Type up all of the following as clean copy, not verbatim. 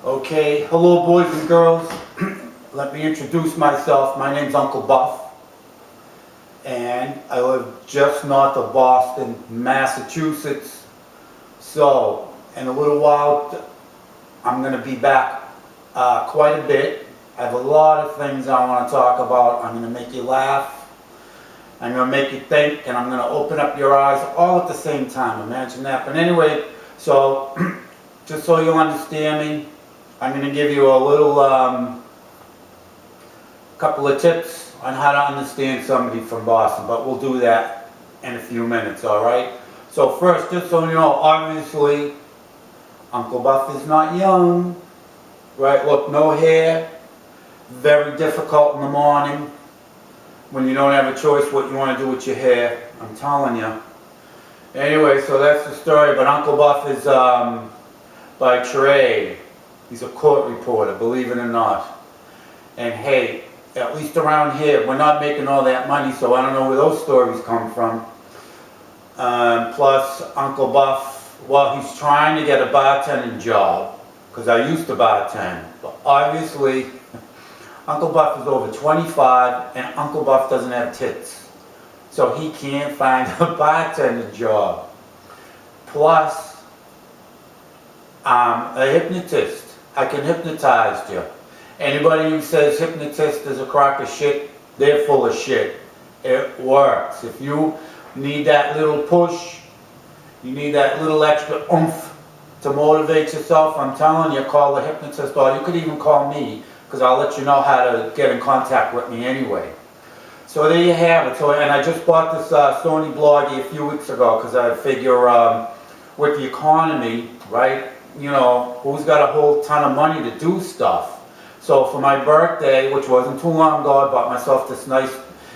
Okay, hello boys and girls. Let me introduce myself. My name's Uncle Buff, and I live just north of Boston, Massachusetts. So, in a little while, I'm going to be back quite a bit. I have a lot of things I want to talk about. I'm going to make you laugh, I'm going to make you think, and I'm going to open up your eyes all at the same time. Imagine that. But anyway, so, just so you'll understand me, I'm going to give you a little couple of tips on how to understand somebody from Boston, but we'll do that in a few minutes, alright? So first, just so you know, obviously, Uncle Buff is not young, right? Look, no hair, very difficult in the morning when you don't have a choice what you want to do with your hair, I'm telling you. Anyway, so that's the story, but Uncle Buff is by trade. He's a court reporter, believe it or not. And hey, at least around here, we're not making all that money, so I don't know where those stories come from. Plus, Uncle Buff, well, he's trying to get a bartending job, because I used to bartend. But obviously, Uncle Buff is over 25, and Uncle Buff doesn't have tits. So he can't find a bartending job. Plus, I'm a hypnotist. I can hypnotize you. Anybody who says hypnotist is a crock of shit, they're full of shit. It works. If you need that little push, you need that little extra oomph to motivate yourself, I'm telling you, call a hypnotist, or you could even call me, because I'll let you know how to get in contact with me anyway. So there you have it. So, and I just bought this Sony Bloggy a few weeks ago, because I figure with the economy, right, you know, who's got a whole ton of money to do stuff? So for my birthday, which wasn't too long ago, I bought myself this nice,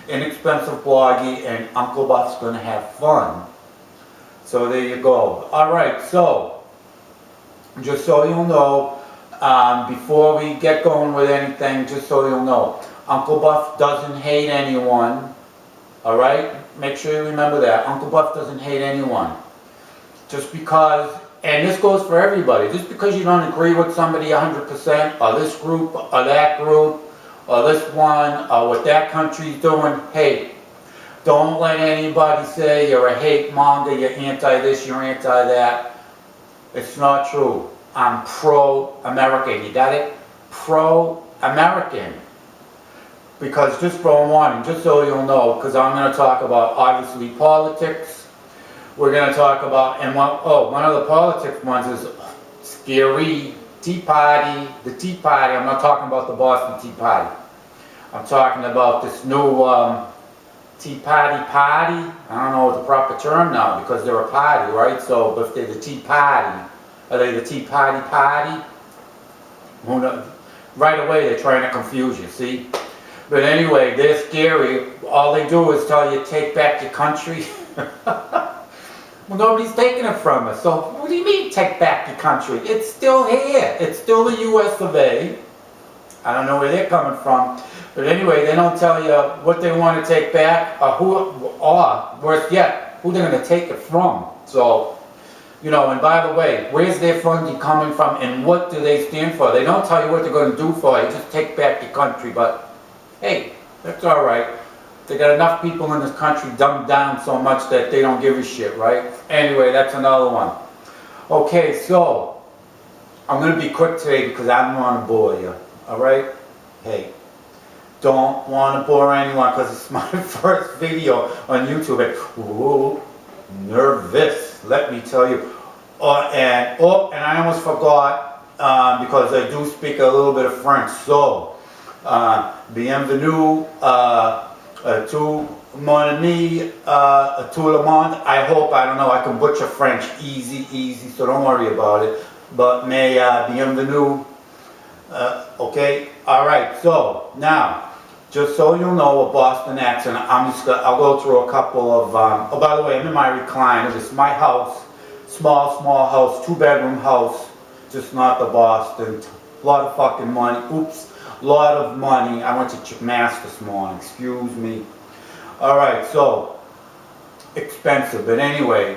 inexpensive Bloggy, and Uncle Buff's going to have fun. So there you go. Alright, so, just so you'll know, before we get going with anything, just so you'll know, Uncle Buff doesn't hate anyone. Alright? Make sure you remember that. Uncle Buff doesn't hate anyone. Just because, and this goes for everybody, just because you don't agree with somebody 100%, or this group, or that group, or this one, or what that country's doing, hey, don't let anybody say you're a hate monger, you're anti-this, you're anti-that. It's not true. I'm pro-American. You got it? Pro-American. Because just for a warning, just so you'll know, because I'm going to talk about, obviously, politics. We're going to talk about, and one of the politics ones is scary, Tea Party, the Tea Party. I'm not talking about the Boston Tea Party. I'm talking about this new Tea Party. I don't know the proper term now, because they're a party, right? So, but if they're the Tea Party, are they the Tea Party? Who knows? Right away, they're trying to confuse you, see? But anyway, they're scary. All they do is tell you, take back your country. Well, nobody's taking it from us. So, what do you mean, take back your country? It's still here. It's still the U.S. of A. I don't know where they're coming from. But anyway, they don't tell you what they want to take back, or who, or worse yet, who they're going to take it from. So, you know, and by the way, where's their funding coming from, and what do they stand for? They don't tell you what they're going to do for you. Just take back your country. But, hey, that's all right. They got enough people in this country dumbed down so much that they don't give a shit, right? Anyway, that's another one. Okay, so, I'm going to be quick today because I don't want to bore you, alright? Hey, don't want to bore anyone because it's my first video on YouTube. And, ooh, nervous, let me tell you. And I almost forgot, because I do speak a little bit of French. So, bienvenue, tout mon ami, tout le monde. I hope, I don't know, I can butcher French easy, so don't worry about it. But bienvenue, okay? Alright, so, now, just so you'll know a Boston accent, I'll go through a couple of, oh, by the way, I'm in my recliner. This is my house, small house, 2-bedroom house, just north of Boston. A lot of fucking money, oops. Lot of money. I went to Mass this morning, excuse me. Alright, so, expensive, but anyway,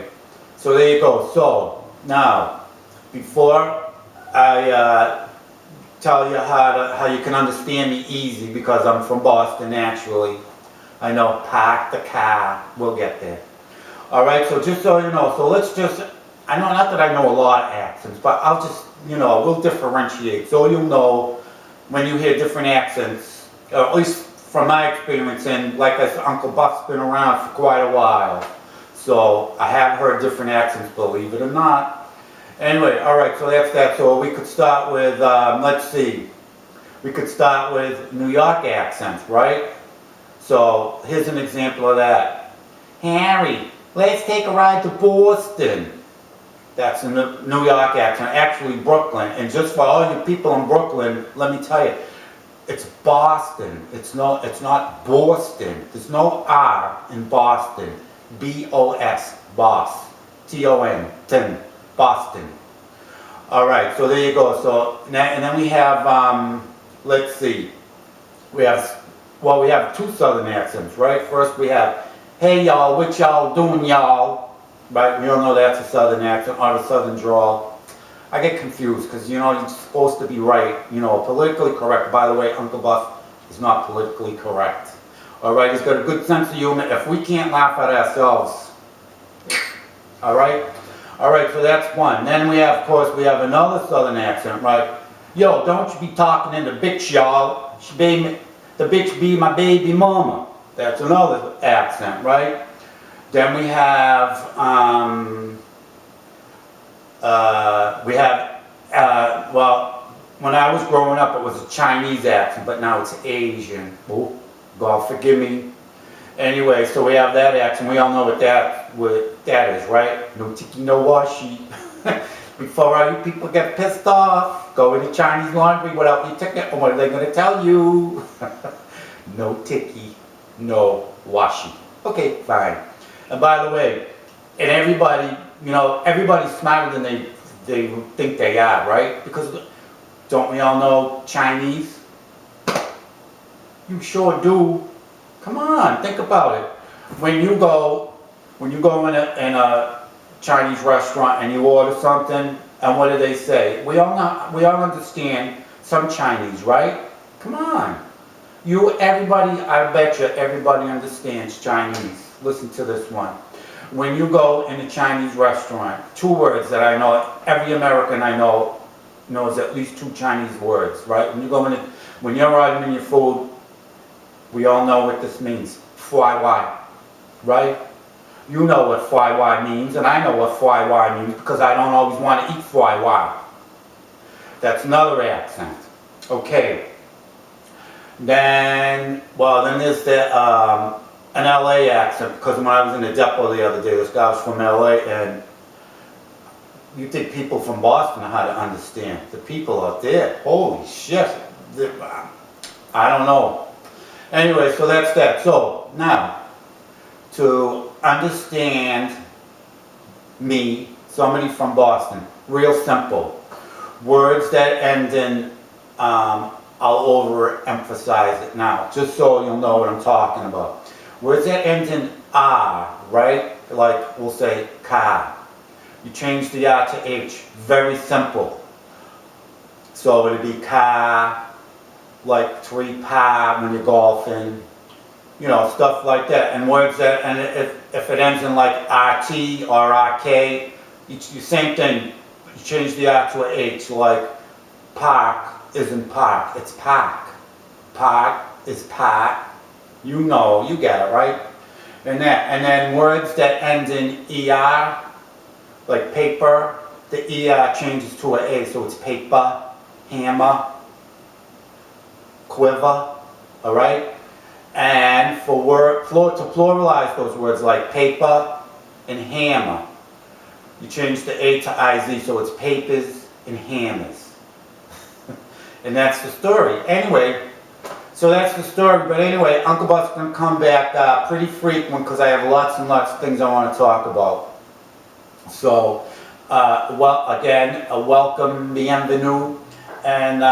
so there you go. So, now, before I tell you how you can understand me easy because I'm from Boston naturally. I know park the car. We'll get there. All right, so just so you know, so let's just, I know not that I know a lot of accents, but I'll just, you know, we'll differentiate. So you'll know when you hear different accents, or at least from my experience, and like I said, Uncle Buff's been around for quite a while. So I have heard different accents, believe it or not. Anyway, all right, so that's that. So we could start with, let's see, we could start with New York accents, right? So here's an example of that. Harry, let's take a ride to Boston. That's a New York accent, actually Brooklyn. And just for all you people in Brooklyn, let me tell you, it's Boston. It's not Boston. There's no R in Boston. B-O-S, boss. T-O-N, tin, Boston. All right, so there you go. So, and then we have, let's see, we have two Southern accents, right? First we have, hey y'all, what y'all doing y'all? Right, we all know that's a Southern accent or a Southern drawl. I get confused because, you know, you're supposed to be right, you know, politically correct. By the way, Uncle Buff is not politically correct. All right, he's got a good sense of humor. If we can't laugh at ourselves, all right? All right, so that's one. Then we have, of course, we have another Southern accent, right? Yo, don't you be talking in the bitch, y'all. The bitch be my baby mama. That's another accent, right? Then we have, well, when I was growing up, it was a Chinese accent, but now it's Asian. Oh, God forgive me. Anyway, so we have that accent. We all know what that is, right? No tiki, no washi. Before all you people get pissed off, go into Chinese laundry without your ticket, and what are they going to tell you? No tiki, no washi. Okay, fine. And by the way, and everybody, you know, everybody's smarter than they think they are, right? Because don't we all know Chinese? You sure do. Come on, think about it. When you go in a Chinese restaurant and you order something, and what do they say? We all understand some Chinese, right? Come on. Everybody, I bet you everybody understands Chinese. Listen to this one. When you go in a Chinese restaurant, two words that I know, every American I know knows at least two Chinese words, right? When you're ordering your food, we all know what this means. Fly wai, right? You know what fly wai means, and I know what fly wai means because I don't always want to eat fly wai. That's another accent. Okay. Then there's an LA accent, because when I was in the depot the other day, this guy was from LA, and you think people from Boston know how to understand. The people out there, holy shit, I don't know. Anyway, so that's that. So now, to understand me, somebody from Boston, real simple. Words that end in, I'll overemphasize it now, just so you'll know what I'm talking about. Words that end in R, right? Like we'll say car. You change the R to H. Very simple. So it'd be car, like 3 pa when you're golfing, you know, stuff like that. And words that, and if it ends in like RT or RK, same thing. You change the R to a H, like park isn't park, it's park. Park is park. You know, you get it, right? And then words that end in ER, like paper, the ER changes to an A, so it's paper, hammer, quiver, all right? And to pluralize those words like paper and hammer, you change the A to IZ, so it's papers and hammers. And that's the story. Anyway, so that's the story. But anyway, Uncle Buff's going to come back pretty frequent because I have lots and lots of things I want to talk about. So, well, again, welcome, bienvenue, and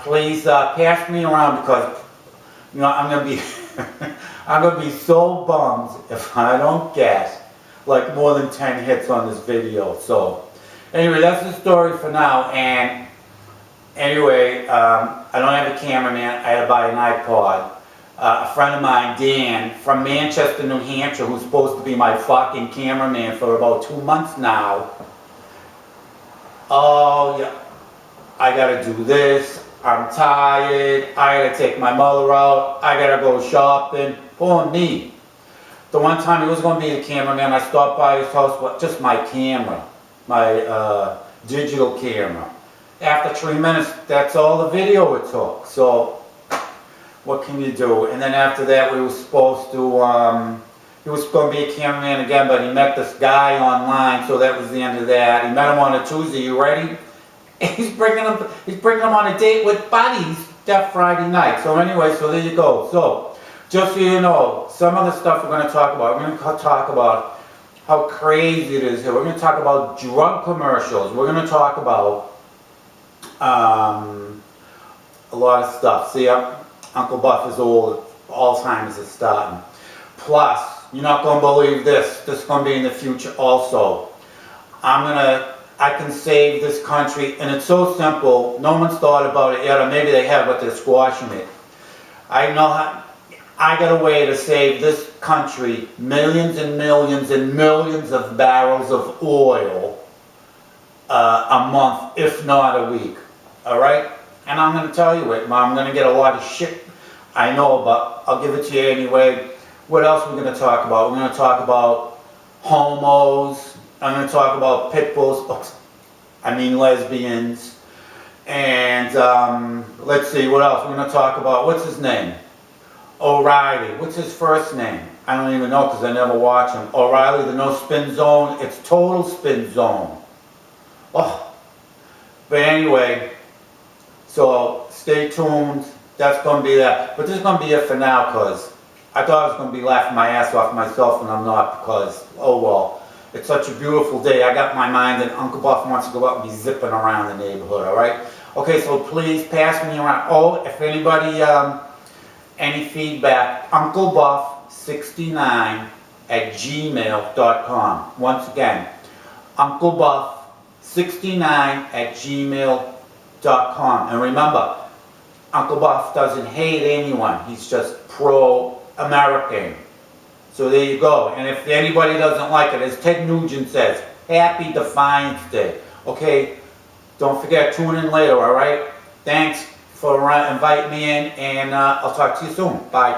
please pass me around because, you know, I'm going to be, I'm going to be so bummed if I don't get like more than 10 hits on this video. So, anyway, that's the story for now, and Anyway, I don't have a cameraman. I had to buy an iPod. A friend of mine, Dan, from Manchester, New Hampshire, who's supposed to be my fucking cameraman for about 2 months now. Oh, yeah, I gotta do this. I'm tired. I gotta take my mother out. I gotta go shopping. Poor me. The one time he was gonna be the cameraman, I stopped by his house with just my camera, my digital camera. After 3 minutes, that's all the video it took. So, what can you do? And then after that, we were supposed to, he was going to be a cameraman again, but he met this guy online, so that was the end of that. He met him on a Tuesday. You ready? And he's bringing him on a date with buddies that Friday night. So anyway, so there you go. So, just so you know, some of the stuff we're going to talk about. We're going to talk about how crazy it is here. We're going to talk about drug commercials. We're going to talk about a lot of stuff. See, Uncle Buff is old. Alzheimer's is starting. Plus, you're not going to believe this. This is going to be in the future also. I can save this country, and it's so simple. No one's thought about it yet, or maybe they have, but they're squashing it. I got a way to save this country millions and millions and millions of barrels of oil a month, if not a week. All right? And I'm going to tell you it. I'm going to get a lot of shit, I know, but I'll give it to you anyway. What else are we going to talk about? We're going to talk about homos. I'm going to talk about pit bulls. I mean lesbians. And let's see, what else? We're going to talk about, what's his name? O'Reilly. What's his first name? I don't even know because I never watch him. O'Reilly, the no spin zone. It's total spin zone. Oh. But anyway, so stay tuned. That's going to be that. But this is going to be it for now because I thought I was going to be laughing my ass off myself and I'm not because, oh well, it's such a beautiful day. I got my mind and Uncle Buff wants to go out and be zipping around the neighborhood, all right? Okay, so please pass me around. Oh, if anybody, any feedback, UncleBuff69@gmail.com. Once again, UncleBuff69@gmail.com. And remember, Uncle Buff doesn't hate anyone. He's just pro-American. So there you go. And if anybody doesn't like it, as Ted Nugent says, Happy Defiance Day. Okay? Don't forget, tune in later, all right? Thanks for inviting me in, and I'll talk to you soon. Bye.